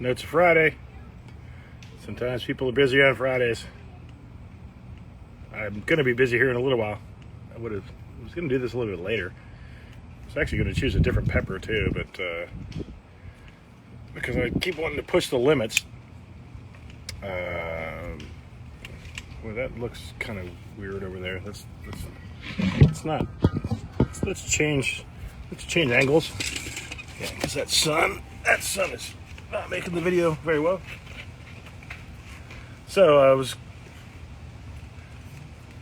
know it's a Friday. Sometimes people are busy on Fridays. I'm going to be busy here in a little while. I was going to do this a little bit later. I was actually going to choose a different pepper too, but because I keep wanting to push the limits. Well, that looks kind of weird over there. It's not. Let's change angles. Yeah, because that sun is not making the video very well. So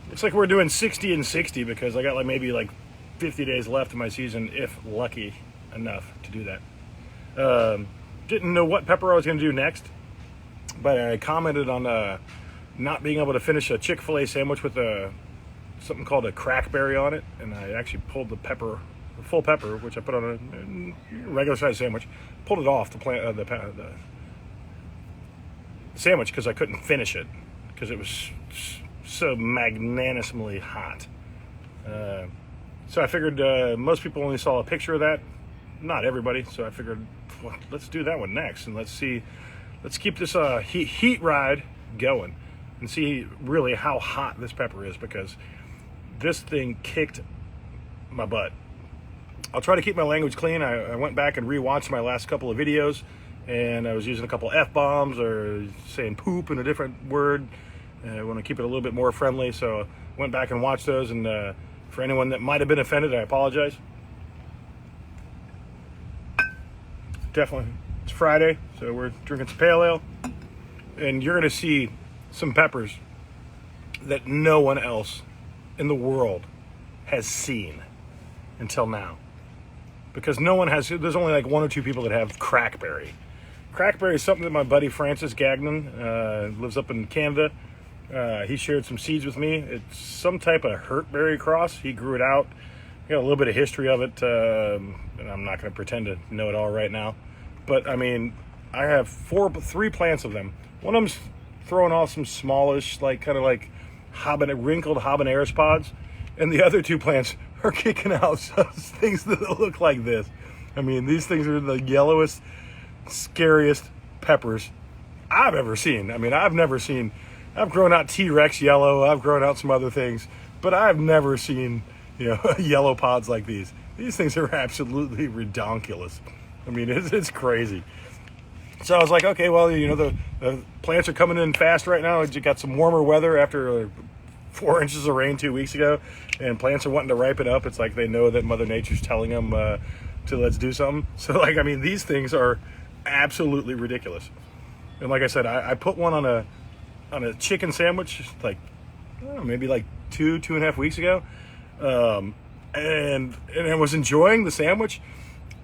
looks like we're doing 60 and 60 because I got maybe 50 days left in my season, if lucky enough to do that. Didn't know what pepper I was going to do next, but I commented on not being able to finish a Chick-fil-A sandwich with something called a Crackberry on it, and I actually pulled the full pepper, which I put on a regular size sandwich, pulled it off the sandwich because I couldn't finish it because it was so magnanimously hot. So I figured most people only saw a picture of that, not everybody. So I figured, well, let's do that one next, and let's keep this heat ride going and see really how hot this pepper is, because this thing kicked my butt. I'll try to keep my language clean. I went back and rewatched my last couple of videos, and I was using a couple F-bombs or saying poop in a different word. I want to keep it a little bit more friendly, so I went back and watched those, and for anyone that might have been offended, I apologize. Definitely, it's Friday, so we're drinking some pale ale, and you're going to see some peppers that no one else in the world has seen until now. Because there's only one or two people that have Crackberry. Crackberry is something that my buddy Francis Gagnon lives up in Canada. He shared some seeds with me. It's some type of Hurtberry cross. He grew it out. Got a little bit of history of it, and I'm not going to pretend to know it all right now. But I mean, I have three plants of them. One of them's throwing off some smallish, wrinkled habaneros pods, and the other two plants are kicking out things that look like this. I mean, these things are the yellowest, scariest peppers I've ever seen. I mean, I've grown out T-Rex yellow, I've grown out some other things, but I've never seen, yellow pods like these. These things are absolutely redonkulous. I mean, it's crazy. So I was like, okay, well, the plants are coming in fast right now. You got some warmer weather after 4 inches of rain 2 weeks ago, and plants are wanting to ripen up. It's like they know that Mother Nature's telling them to let's do something. So these things are absolutely ridiculous. And like I said, I put one on a chicken sandwich maybe 2.5 weeks ago, and I was enjoying the sandwich.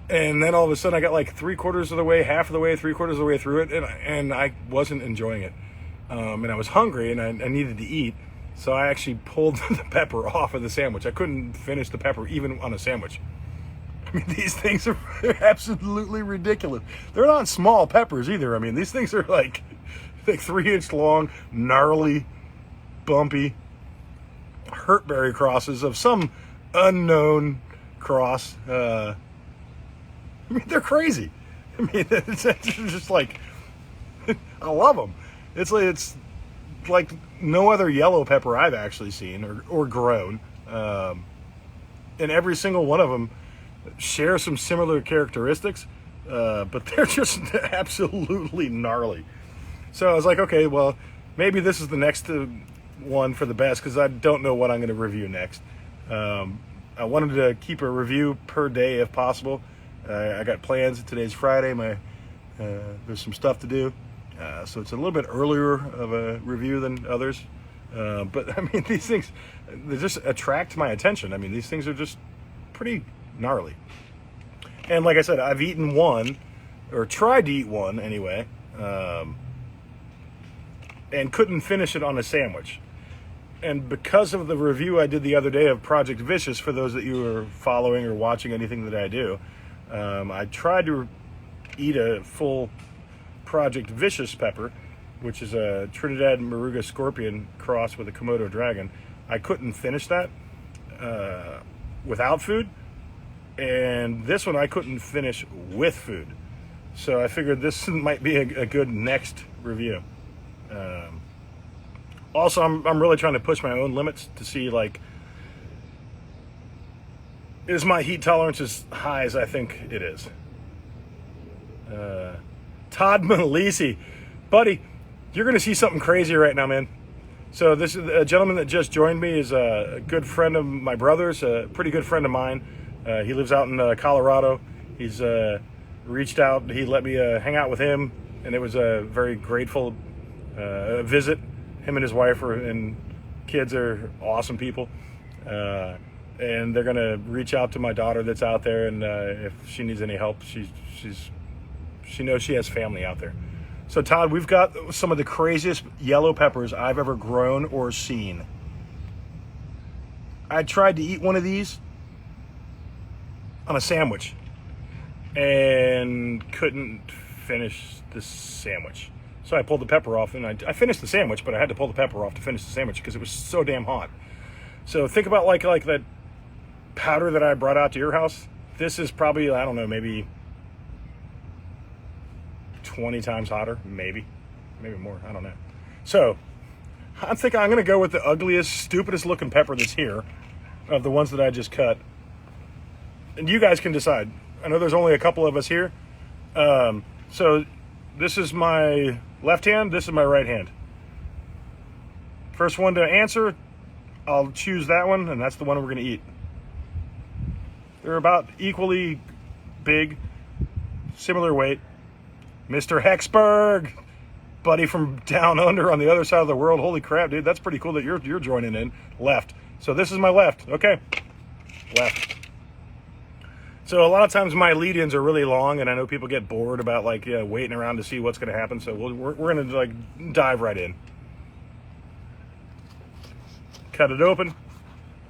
And then all of a sudden I got half of the way through it, and I wasn't enjoying it. And I was hungry and I needed to eat. So I actually pulled the pepper off of the sandwich. I couldn't finish the pepper even on a sandwich. I mean, these things are absolutely ridiculous. They're not small peppers either. I mean, these things are 3-inch long, gnarly, bumpy Hurtberry crosses of some unknown cross. I mean, they're crazy. I mean, it's just I love them. It's like no other yellow pepper I've actually seen or grown. And every single one of them share some similar characteristics, but they're just absolutely gnarly. So I was like, okay, well, maybe this is the next one for the best, because I don't know what I'm going to review next. I wanted to keep a review per day if possible. I got plans. Today's Friday. There's some stuff to do, so it's a little bit earlier of a review than others. But I mean, these things, they just attract my attention. I mean, these things are just pretty gnarly. And like I said, I've eaten one, or tried to eat one anyway, and couldn't finish it on a sandwich. And because of the review I did the other day of Project Vicious, for those that you are following or watching anything that I do, I tried to eat a full Project Vicious pepper, which is a Trinidad Moruga Scorpion cross with a Komodo dragon. I couldn't finish that without food, and this one I couldn't finish with food. So I figured this might be a good next review. Also, I'm really trying to push my own limits to see, like, is my heat tolerance as high as I think it is? Todd Malisi, buddy, you're going to see something crazy right now, man. So this is a gentleman that just joined me, is a good friend of my brother's, a pretty good friend of mine. He lives out in Colorado. He's reached out. He let me hang out with him, and it was a very grateful visit. Him and his wife and kids are awesome people. And they're going to reach out to my daughter that's out there, and if she needs any help, she knows she has family out there. So Todd, we've got some of the craziest yellow peppers I've ever grown or seen. I tried to eat one of these on a sandwich and couldn't finish the sandwich. So I pulled the pepper off, and I finished the sandwich, but I had to pull the pepper off to finish the sandwich because it was so damn hot. So think about like that powder that I brought out to your house. This is probably, I don't know, maybe 20 times hotter, maybe more, I don't know. So I think I'm going to go with the ugliest, stupidest looking pepper that's here of the ones that I just cut. And you guys can decide. I know there's only a couple of us here. So this is my left hand, this is my right hand. First one to answer, I'll choose that one, and that's the one we're going to eat. They're about equally big, similar weight. Mr. Hexberg, buddy from down under on the other side of the world. Holy crap, dude, that's pretty cool that you're joining in. Left. So this is my left. Okay, left. So a lot of times my lead-ins are really long, and I know people get bored about like waiting around to see what's going to happen. So we're going to like dive right in. Cut it open.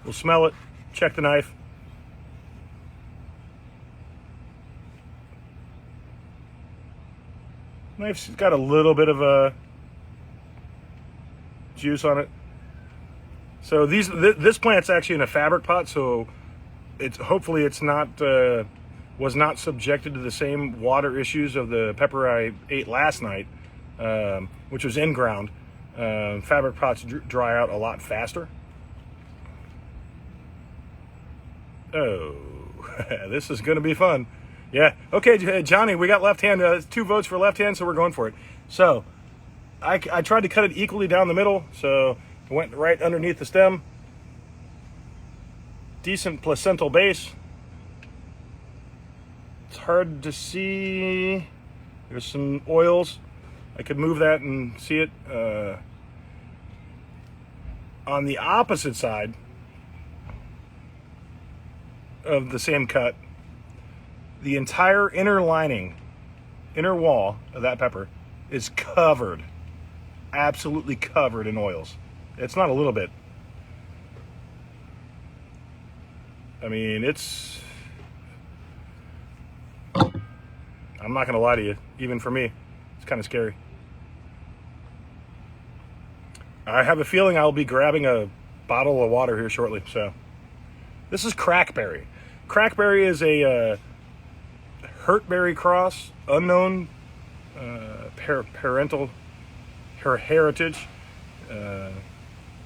We'll smell it. Check the knife. Knife's got a little bit of a juice on it. So this plant's actually in a fabric pot, so hopefully it's not was not subjected to the same water issues of the pepper I ate last night, which was in ground. Fabric pots dry out a lot faster. Oh, this is going to be fun. Yeah. Okay, Johnny, we got left hand. 2 votes for left hand, so we're going for it. So I tried to cut it equally down the middle, so it went right underneath the stem. Decent placental base. It's hard to see. There's some oils. I could move that and see it. On the opposite side of the same cut, the entire inner wall of that pepper is covered, absolutely covered in oils. It's not a little bit. I mean, I'm not going to lie to you, even for me, it's kind of scary. I have a feeling I'll be grabbing a bottle of water here shortly. So this is Crackberry. Crackberry is a Hurtberry cross, unknown parental heritage.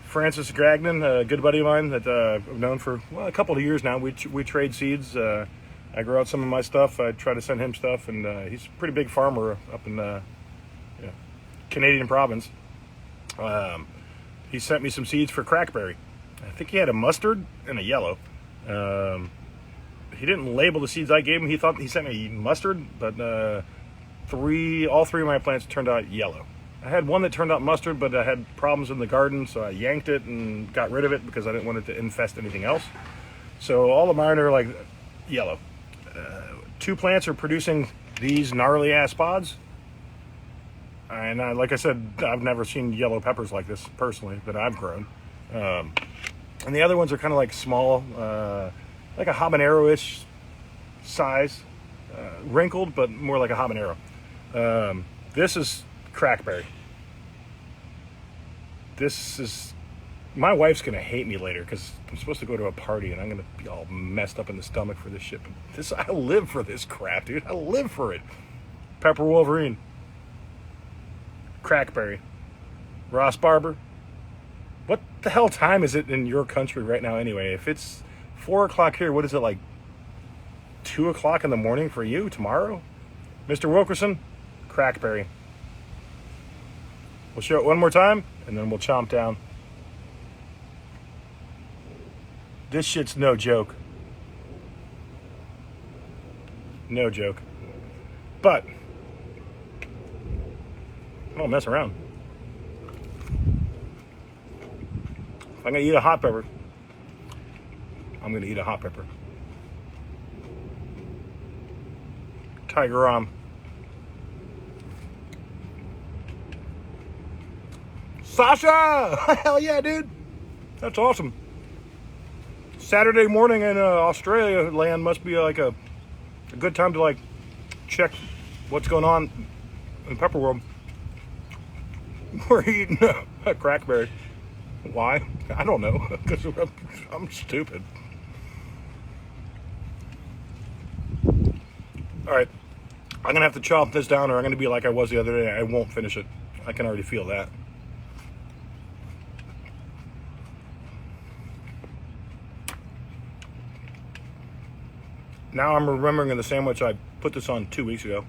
Francis Gagnon, a good buddy of mine that I've known for a couple of years now. We trade seeds. I grow out some of my stuff. I try to send him stuff, and he's a pretty big farmer up in Canadian province. He sent me some seeds for Crackberry. I think he had a mustard and a yellow. He didn't label the seeds I gave him. He thought he sent me mustard, but all three of my plants turned out yellow. I had one that turned out mustard, but I had problems in the garden, so I yanked it and got rid of it because I didn't want it to infest anything else. So all of mine are like yellow. 2 plants are producing these gnarly ass pods. And like I said, I've never seen yellow peppers like this personally that I've grown. And the other ones are kind of like small, like a habanero-ish size, wrinkled, but more like a habanero. This is Crackberry. This is, my wife's gonna hate me later because I'm supposed to go to a party and I'm gonna be all messed up in the stomach for this shit. But I live for this crap, dude. I live for it. Pepper Wolverine, Crackberry, Ross Barber. What the hell time is it in your country right now anyway? If it's 4 o'clock here, what is it, like 2 o'clock in the morning for you tomorrow? Mr. Wilkerson, Crackberry. We'll show it one more time, and then we'll chomp down. This shit's no joke. No joke. But I don't mess around. If I'm gonna eat a hot pepper, I'm gonna eat a hot pepper. Tiger Rom. Sasha! Hell yeah, dude. That's awesome. Saturday morning in Australia land must be like a good time to like check what's going on in Pepper World. We're eating a Crackberry. Why? I don't know. Because I'm stupid. All right. I'm going to have to chop this down or I'm going to be like I was the other day. I won't finish it. I can already feel that. Now I'm remembering the sandwich I put this on 2 weeks ago.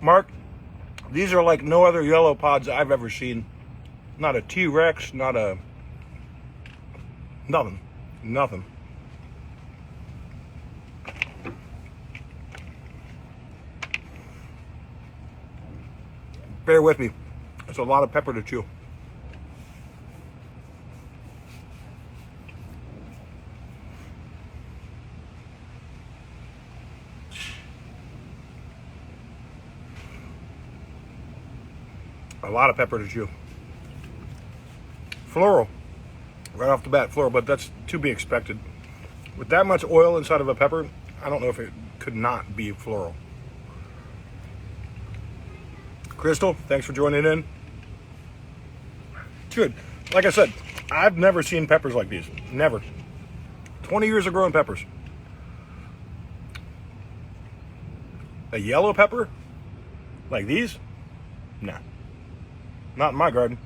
Mark, these are like no other yellow pods I've ever seen. Not a T-Rex, not a... Nothing. Nothing. Bear with me. It's a lot of pepper to chew. A lot of pepper to chew. Floral. Right off the bat, floral, but that's to be expected. With that much oil inside of a pepper, I don't know if it could not be floral. Crystal, thanks for joining in. Good. Like I said, I've never seen peppers like these. Never. 20 years of growing peppers. A yellow pepper? Like these? Nah. Not in my garden.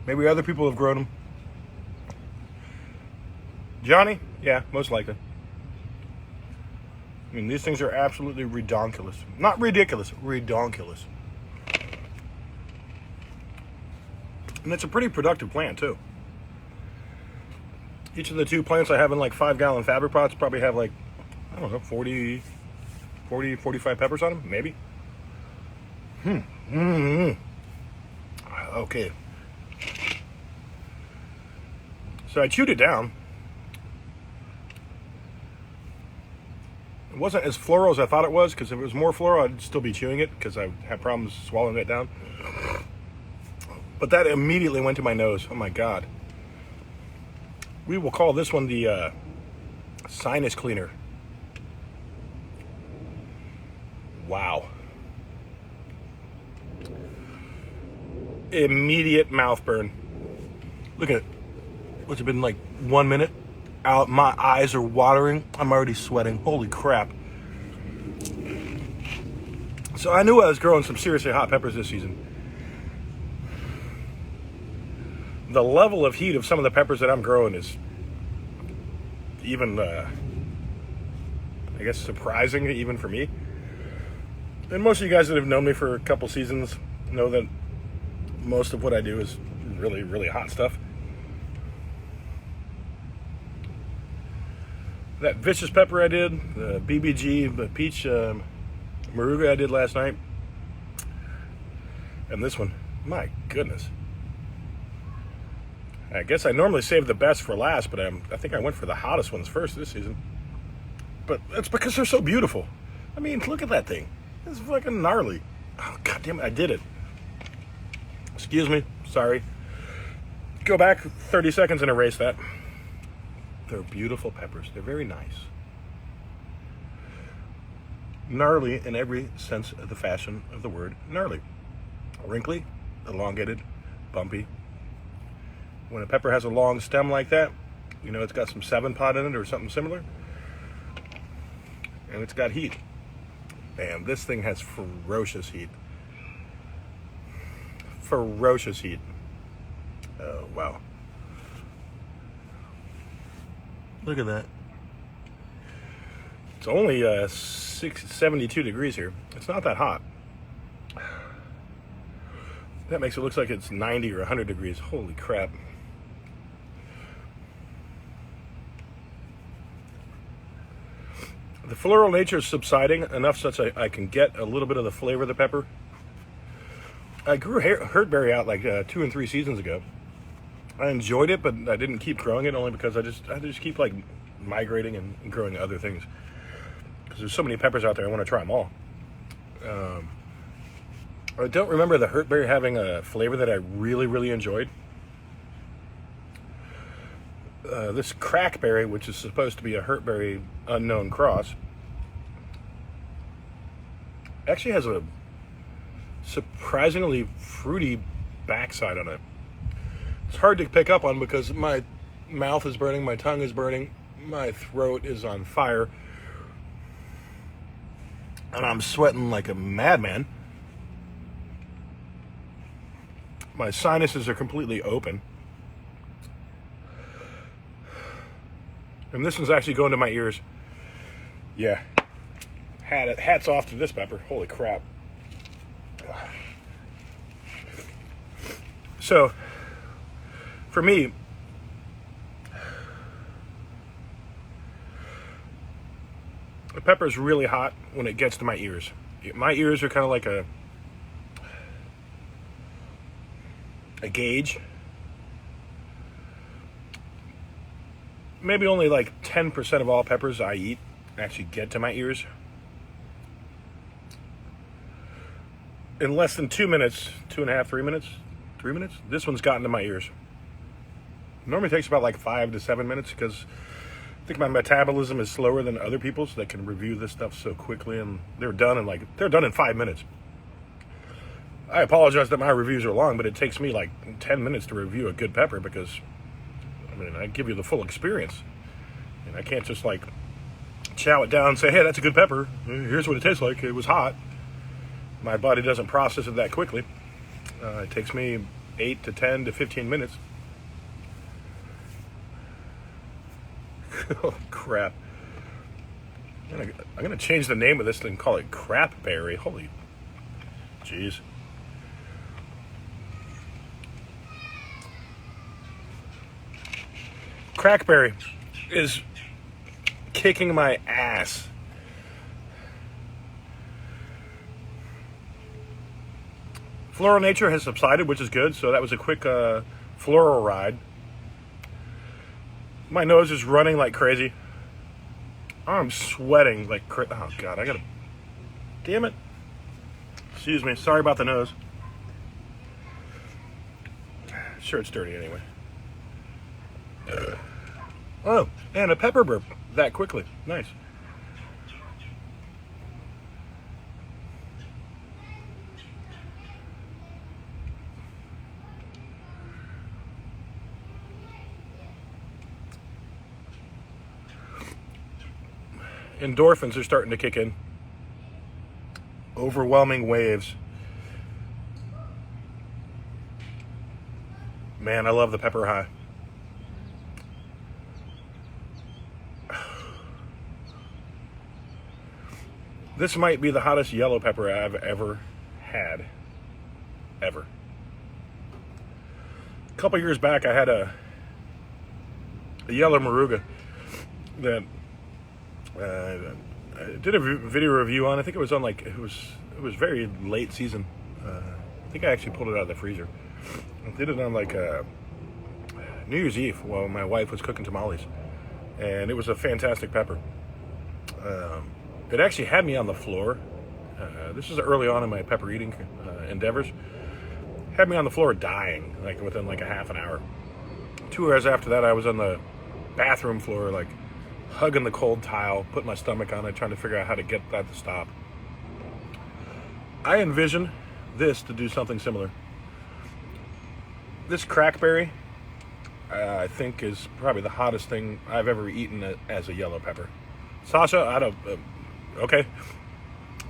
Maybe other people have grown them. Johnny? Yeah, most likely. I mean, these things are absolutely redonkulous. Not ridiculous, redonkulous. And it's a pretty productive plant, too. Each of the two plants I have in like 5-gallon fabric pots probably have like, I don't know, 40, 45 peppers on them, maybe. Okay. So I chewed it down. It wasn't as floral as I thought it was, because if it was more floral, I'd still be chewing it, because I had problems swallowing it down. But that immediately went to my nose. Oh my God. We will call this one the sinus cleaner. Wow. Immediate mouth burn. Look at it. What's it been, like 1 minute? Out, my eyes are watering. I'm already sweating. Holy crap. So I knew I was growing some seriously hot peppers this season. The level of heat of some of the peppers that I'm growing is even, I guess, surprising even for me. And most of you guys that have known me for a couple seasons know that most of what I do is really, really hot stuff. That vicious pepper I did, the BBG, the peach maruga I did last night, and this one, my goodness. I guess I normally save the best for last, but I think I went for the hottest ones first this season. But it's because they're so beautiful. I mean, look at that thing. It's fucking gnarly. Oh, God damn it, I did it. Excuse me, sorry. Go back 30 seconds and erase that. They're beautiful peppers. They're very nice. Gnarly in every sense of the fashion of the word gnarly. Wrinkly, elongated, bumpy. When a pepper has a long stem like that, you know it's got some 7-pot in it or something similar. And it's got heat. And this thing has ferocious heat. Ferocious heat. Oh, wow. Look at that. It's only 72 degrees here. It's not that hot. That makes it look like it's 90 or 100 degrees. Holy crap. The floral nature is subsiding enough such I can get a little bit of the flavor of the pepper. I grew Hurtberry out like 2 and 3 seasons ago. I enjoyed it, but I didn't keep growing it only because I just keep like migrating and growing other things. Because there's so many peppers out there, I want to try them all. I don't remember the Hurtberry having a flavor that I really, really enjoyed. This Crackberry, which is supposed to be a Hurtberry unknown cross, actually has a surprisingly fruity backside on it. It's hard to pick up on because my mouth is burning, my tongue is burning, my throat is on fire, and I'm sweating like a madman. My sinuses are completely open. And this one's actually going to my ears. Yeah. Hats off to this pepper. Holy crap. So, for me, the pepper's really hot when it gets to my ears. My ears are kind of like a gauge. Maybe only like 10% of all peppers I eat actually get to my ears. In less than 2 minutes, 2.5, 3 minutes, 3 minutes, this one's gotten to my ears. It normally takes about like 5 to 7 minutes because I think my metabolism is slower than other people's that can review this stuff so quickly, and they're done in 5 minutes. I apologize that my reviews are long, but it takes me like 10 minutes to review a good pepper because, I mean, I give you the full experience. And I can't just like chow it down and say, hey, that's a good pepper. Here's what it tastes like. It was hot. My body doesn't process it that quickly. It takes me 8 to 10 to 15 minutes. Oh, crap. I'm going to change the name of this thing and call it Crackberry. Holy jeez. Crackberry is kicking my ass. Floral nature has subsided, which is good. So that was a quick floral ride. My nose is running like crazy. I'm sweating like crazy. Oh, God, I gotta... Damn it. Excuse me. Sorry about the nose. Sure, it's dirty anyway. Oh, and a pepper burp that quickly. Nice. Endorphins are starting to kick in. Overwhelming waves. Man, I love the pepper high. This might be the hottest yellow pepper I've ever had. Ever. A couple years back, I had a yellow moruga that I did a video review on. I think it was on like, it was very late season. I think I actually pulled it out of the freezer. I did it on like New Year's Eve while my wife was cooking tamales. And it was a fantastic pepper. It actually had me on the floor. This is early on in my pepper eating endeavors. Had me on the floor dying, like within like a half an hour. 2 hours after that, I was on the bathroom floor, like hugging the cold tile, putting my stomach on it, trying to figure out how to get that to stop. I envision this to do something similar. This crackberry, I think, is probably the hottest thing I've ever eaten as a yellow pepper. Sasha, I don't. Okay.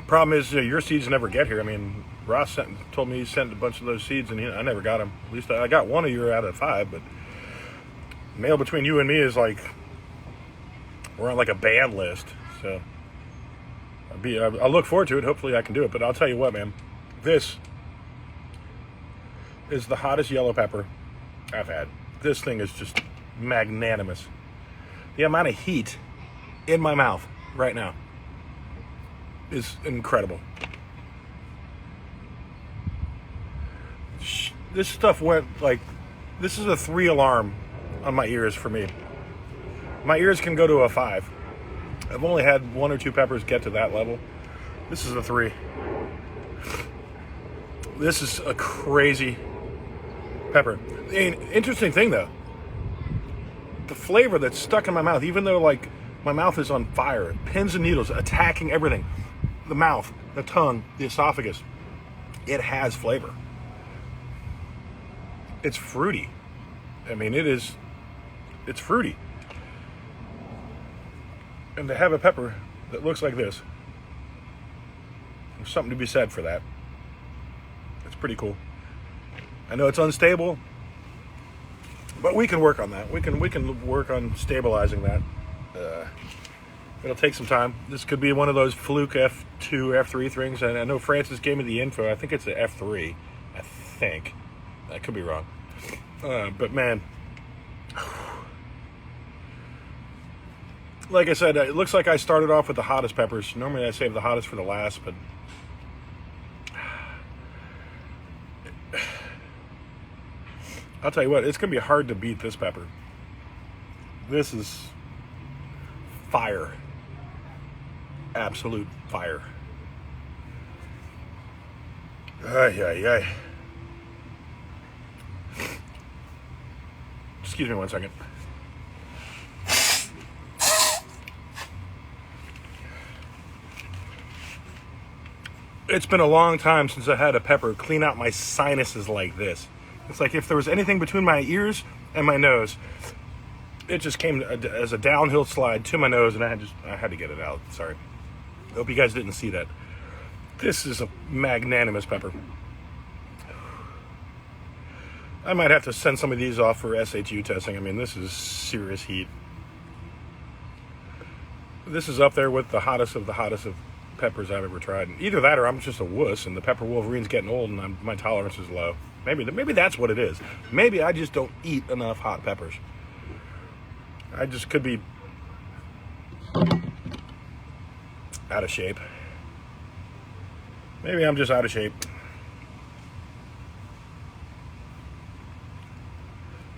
Problem is, your seeds never get here. I mean, Ross told me he sent a bunch of those seeds, and I never got them. At least I got one of your out of 5, but mail between you and me is like, we're on like a ban list. So I'll look forward to it. Hopefully I can do it. But I'll tell you what, man, this is the hottest yellow pepper I've had. This thing is just magnanimous. The amount of heat in my mouth right now is incredible. This stuff went like, this is a 3 alarm on my ears for me. My ears can go to a 5. I've only had 1 or 2 peppers get to that level. This is a 3. This is a crazy pepper. Interesting thing though, the flavor that's stuck in my mouth, even though like my mouth is on fire, pins and needles attacking everything, the mouth, the tongue, the esophagus, it has flavor. It's fruity. I mean, it's fruity. And to have a pepper that looks like this, there's something to be said for that. It's pretty cool. I know it's unstable, but we can work on that. We can work on stabilizing that. It'll take some time. This could be one of those fluke F2, F3 things. And I know Francis gave me the info. I think it's the F3. I think. I could be wrong. But man, like I said, it looks like I started off with the hottest peppers. Normally I save the hottest for the last, but I'll tell you what, it's going to be hard to beat this pepper. This is fire. Absolute fire. Ay, ay, ay. Excuse me 1 second. It's been a long time since I had a pepper clean out my sinuses like this. It's like if there was anything between my ears and my nose, it just came as a downhill slide to my nose, and I had to get it out. Sorry. Hope you guys didn't see that. This is a magnanimous pepper. I might have to send some of these off for SHU testing. I mean, this is serious heat. This is up there with the hottest of peppers I've ever tried. Either that or I'm just a wuss and the pepper Wolverine's getting old and my tolerance is low. Maybe that's what it is. Maybe I just don't eat enough hot peppers. I just could be out of shape. Maybe I'm just out of shape.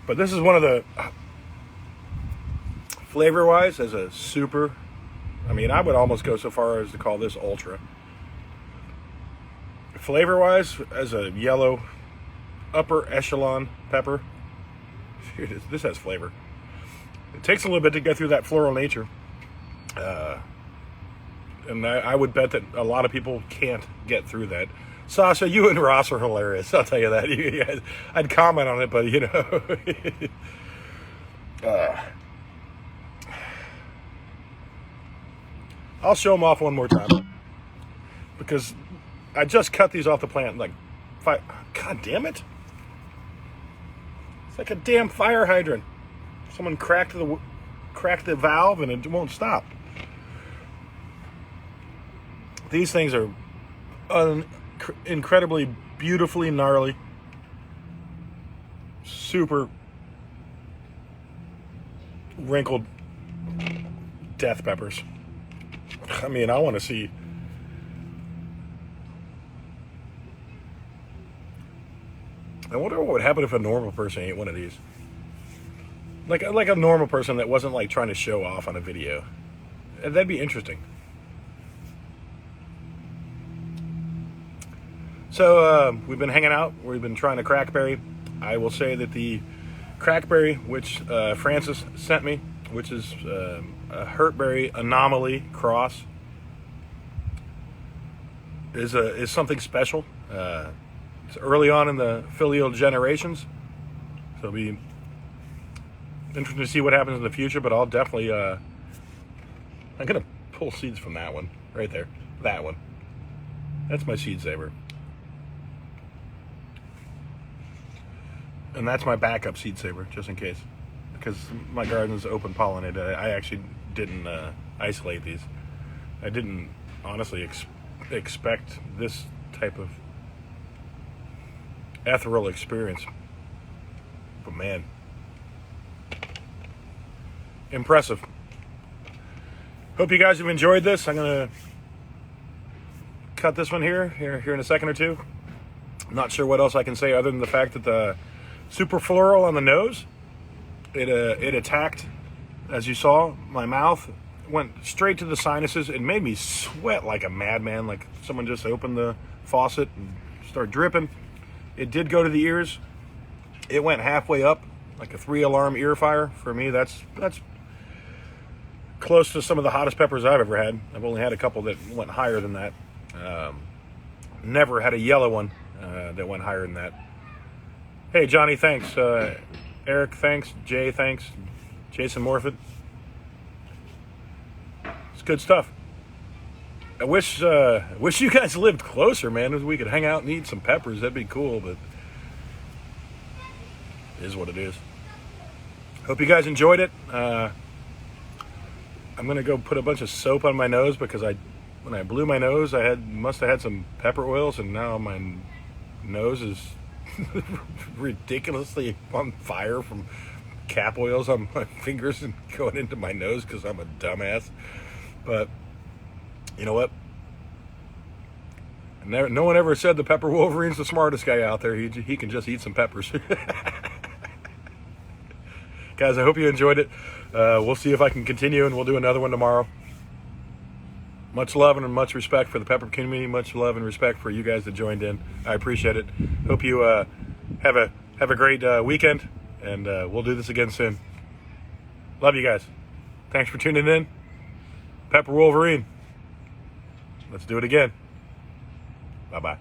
But this is one of the, flavor-wise, as a super, I mean, I would almost go so far as to call this ultra. Flavor-wise, as a yellow, upper echelon pepper, this has flavor. It takes a little bit to get through that floral nature. And I would bet that a lot of people can't get through that. Sasha, you and Ross are hilarious. I'll tell you that. You guys, I'd comment on it, but you know. I'll show them off one more time. Because I just cut these off the plant like 5. God damn it. It's like a damn fire hydrant. Someone cracked the valve and it won't stop. These things are incredibly beautifully gnarly, super wrinkled death peppers. I mean, I want to see. I wonder what would happen if a normal person ate one of these. Like a normal person that wasn't like trying to show off on a video. That'd be interesting. So we've been hanging out. We've been trying to crackberry. I will say that the crackberry, which Francis sent me, which is a Hurtberry anomaly cross, is something special. It's early on in the filial generations. So it'll be interesting to see what happens in the future, but I'll definitely, I'm going to pull seeds from that one, right there. That one. That's my seed saver. And that's my backup seed saver, just in case. Because my garden's open pollinated. I actually didn't isolate these. I didn't honestly expect this type of ethereal experience. But man, impressive. Hope you guys have enjoyed this. I'm gonna cut this one here in a second or two. I'm not sure what else I can say other than the fact that the super floral on the nose, it attacked, as you saw, my mouth, went straight to the sinuses. It made me sweat like a madman, like someone just opened the faucet and started dripping. It did go to the ears. It went halfway up, like a 3-alarm ear fire. For me, that's close to some of the hottest peppers I've ever had. I've only had a couple that went higher than that. Never had a yellow one that went higher than that. Hey, Johnny, thanks. Eric, thanks. Jay, thanks. Jason Morfitt. It's good stuff. I wish you guys lived closer, man. We could hang out and eat some peppers. That'd be cool, but it is what it is. Hope you guys enjoyed it. I'm going to go put a bunch of soap on my nose because when I blew my nose, must have had some pepper oils, and now my nose is ridiculously on fire from cap oils on my fingers and going into my nose because I'm a dumbass. But you know what? No one ever said the Pepper Wolverine's the smartest guy out there. He can just eat some peppers. Guys, I hope you enjoyed it. We'll see if I can continue, and we'll do another one tomorrow. Much love and much respect for the pepper community. Much love and respect for you guys that joined in. I appreciate it. Hope you have a great weekend, and we'll do this again soon. Love you guys. Thanks for tuning in. Pepper Wolverine. Let's do it again. Bye-bye.